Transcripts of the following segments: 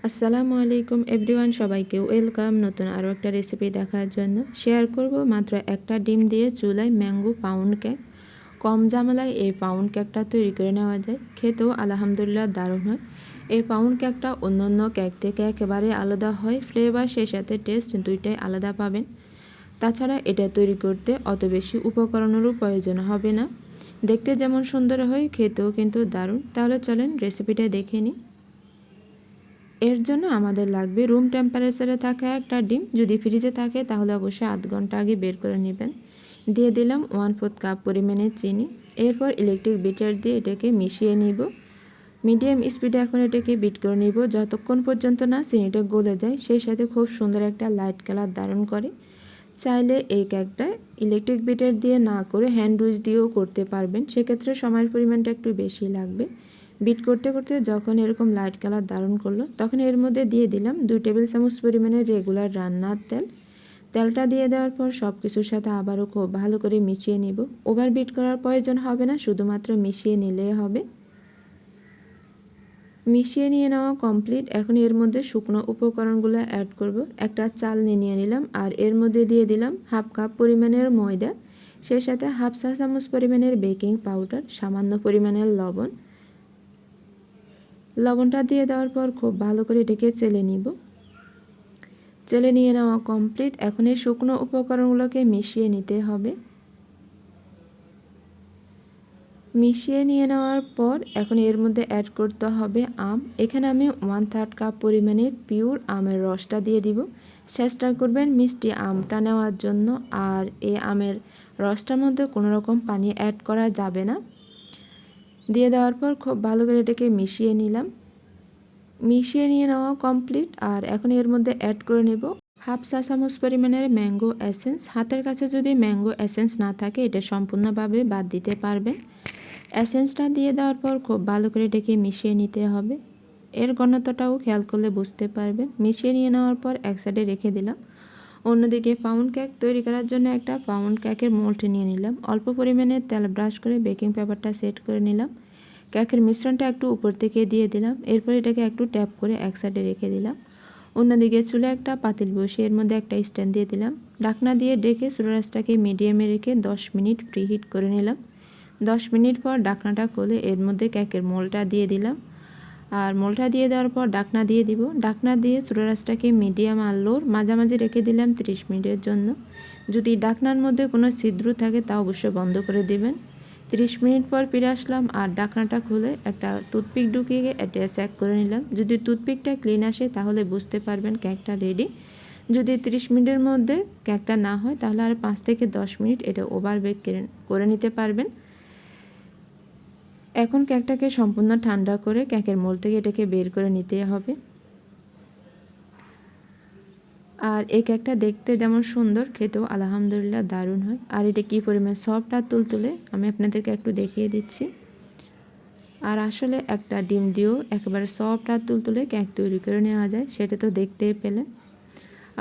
আসসালামু আলাইকুম এভরিওয়ান, সবাইকে ওয়েলকাম নতুন আরও একটা রেসিপি দেখার জন্য। শেয়ার করব মাত্র একটা ডিম দিয়ে চুলায় ম্যাঙ্গো পাউন্ড কেক। কম ঝামেলায় এই পাউন্ড কেকটা তৈরি করে নেওয়া যায়, খেতেও আলহামদুলিল্লাহ দারুণ হয়। এই পাউন্ড কেকটা অন্য কেক থেকে একেবারে আলাদা হয়, ফ্লেভার সেই সাথে টেস্ট দুইটাই আলাদা পাবেন। তাছাড়া এটা তৈরি করতে অত বেশি উপকরণেরও প্রয়োজন হবে না, দেখতে যেমন সুন্দর হয় খেতেও কিন্তু দারুণ। তাহলে চলেন রেসিপিটা দেখে নিই। এর জন্য আমাদের লাগবে রুম টেম্পারেচারে থাকা একটা ডিম, যদি ফ্রিজে থাকে তাহলে অবশ্যই আধ ঘন্টা আগে বের করে নেবেন। দিয়ে দিলাম 1/4 কাপ পরিমাণে চিনি। এরপর ইলেকট্রিক বিটার দিয়ে এটাকে মিশিয়ে নিব। মিডিয়াম স্পিডে এখন এটাকে বিট করে নিব যতক্ষণ পর্যন্ত না চিনিটা গলে যায়, সেই সাথে খুব সুন্দর একটা লাইট কালার ধারণ করে। চাইলে এই কেকটা ইলেকট্রিক বিটার দিয়ে না করে হ্যান্ড উইচ দিয়েও করতে পারবেন, সেক্ষেত্রে সময়ের পরিমাণটা একটু বেশি লাগবে। বিট করতে করতে যখন এরকম লাইট কালার ধারণ করলো, তখন এর মধ্যে দিয়ে দিলাম 2 টেবিল চামচ পরিমাণের রেগুলার রান্নার তেল। তেলটা দিয়ে দেওয়ার পর সব কিছুর সাথে আবারও খুব ভালো করে মিশিয়ে নিব। ওভার বিট করার প্রয়োজন হবে না, শুধুমাত্র মিশিয়ে নিলেই হবে। মিশিয়ে নিয়ে নেওয়া কমপ্লিট। এখন এর মধ্যে শুকনো উপকরণগুলো অ্যাড করব। একটা চাল নিয়ে নিলাম আর এর মধ্যে দিয়ে দিলাম 1/2 কাপ পরিমাণের ময়দা, সেই সাথে 1/2 চা চামচ পরিমাণের বেকিং পাউডার, সামান্য পরিমাণের লবণ। লবণটা দিয়ে দেওয়ার পর খুব ভালো করে এটাকে চেলে নিব। চেলে নিয়ে নেওয়া কমপ্লিট। এখন এই শুকনো উপকরণগুলোকে মিশিয়ে নিতে হবে। মিশিয়ে নিয়ে নেওয়ার পর এখন এর মধ্যে অ্যাড করতে হবে আম। এখানে আমি 1/3 কাপ পরিমাণের পিওর আমের রসটা দিয়ে দিব। চেষ্টা করবেন মিষ্টি আমটা নেওয়ার জন্য, আর এই আমের রসটার মধ্যে কোনো রকম পানি অ্যাড করা যাবে না। দিয়ে দেওয়ার পর খুব ভালো করে এটাকে মিশিয়ে নিলাম। মিশিয়ে নিয়ে নেওয়া কমপ্লিট। আর এখন এর মধ্যে অ্যাড করে নেব 1/2 চা চামচ পরিমাণের ম্যাঙ্গো এসেন্স। হাতের কাছে যদি ম্যাঙ্গো এসেন্স না থাকে এটা সম্পূর্ণভাবে বাদ দিতে পারবেন। এসেন্সটা দিয়ে দেওয়ার পর খুব ভালো করে এটাকে মিশিয়ে নিতে হবে। এর ঘনত্বটাও খেয়াল করলে বুঝতে পারবেন। মিশিয়ে নিয়ে নেওয়ার পর এক সাইডে রেখে দিলাম। অন্যদিকে পাউন্ড কেক তৈরি করার জন্য একটা পাউন্ড কেকের মোল্ড নিয়ে নিলাম। অল্প পরিমাণে তেল ব্রাশ করে বেকিং পেপারটা সেট করে নিলাম। কেকের মিশ্রণটা একটু উপর থেকে দিয়ে দিলাম। এরপর এটাকে একটু ট্যাপ করে এক সাইডে রেখে দিলাম। অন্যদিকে চুলে একটা পাতিল বসিয়ে এর মধ্যে একটা স্ট্যান্ড দিয়ে দিলাম। ঢাকনা দিয়ে ডেকে চুলার আঁচটাকে মিডিয়ামে রেখে 10 মিনিট প্রিহিট করে নিলাম। 10 মিনিট পর ঢাকনাটা খুলে এর মধ্যে কেকের মোলটা দিয়ে দিলাম। আর মোলটা দিয়ে দেওয়ার পর ঢাকনা দিয়ে দিব। ঢাকনা দিয়ে চুলার আঁচটাকে মিডিয়াম আর লোর মাঝামাঝি রেখে দিলাম 30 মিনিটের জন্য। যদি ঢাকনার মধ্যে কোনো ছিদ্র থাকে তা অবশ্যই বন্ধ করে দেবেন। 30 মিনিট পর ফিরে আসলাম আর ঢাকনাটা খুলে একটা টুথপিক ঢুকিয়ে এটা চেক করে নিলাম। যদি টুথপিকটা ক্লিন আসে তাহলে বুঝতে পারবেন কেকটা রেডি। যদি 30 মিনিটের মধ্যে কেকটা না হয় তাহলে আর 5 থেকে 10 মিনিট এটা ওভার বেক করে নিতে পারবেন। এখন কেকটাকে সম্পূর্ণ ঠান্ডা করে কেকের মোল্ড থেকে এটাকে বের করে নিতে হবে। আর এই কেকটা দেখতে যেমন সুন্দর, খেতেও আলহামদুলিল্লাহ দারুণ হয়। আর এটা কী পরিমাণ সফট আর তুলতুলে আমি আপনাদেরকে একটু দেখিয়ে দিচ্ছি। আর আসলে একটা ডিম দিয়েও একেবারে সফট আর তুলতুলে কেক তৈরি করে নেওয়া যায়, সেটা তো দেখতেই পেলেন।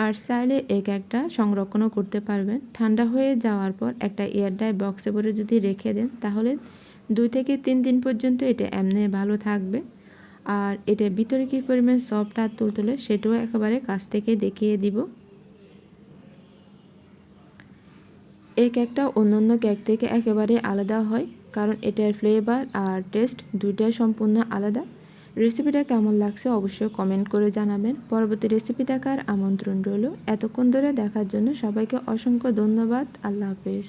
আর চাইলে এই কেকটা সংরক্ষণও করতে পারবেন। ঠান্ডা হয়ে যাওয়ার পর একটা এয়ারটাইট বক্সে ভরে যদি রেখে দেন তাহলে 2 থেকে 3 দিন পর্যন্ত এটা এমনি ভালো থাকবে। আর এটা ভিতরে কী পরিমাণ সফট আর তুলতুলে সেটাও একেবারে কাছ থেকে দেখিয়ে দিব। এই কেকটা অন্য কেক থেকে একেবারে আলাদা হয়, কারণ এটার ফ্লেভার আর টেস্ট দুইটাই সম্পূর্ণ আলাদা। রেসিপিটা কেমন লাগছে অবশ্যই কমেন্ট করে জানাবেন। পরবর্তী রেসিপি দেখার আমন্ত্রণ রইল। এতক্ষণ ধরে দেখার জন্য সবাইকে অসংখ্য ধন্যবাদ। আল্লাহ হাফেজ।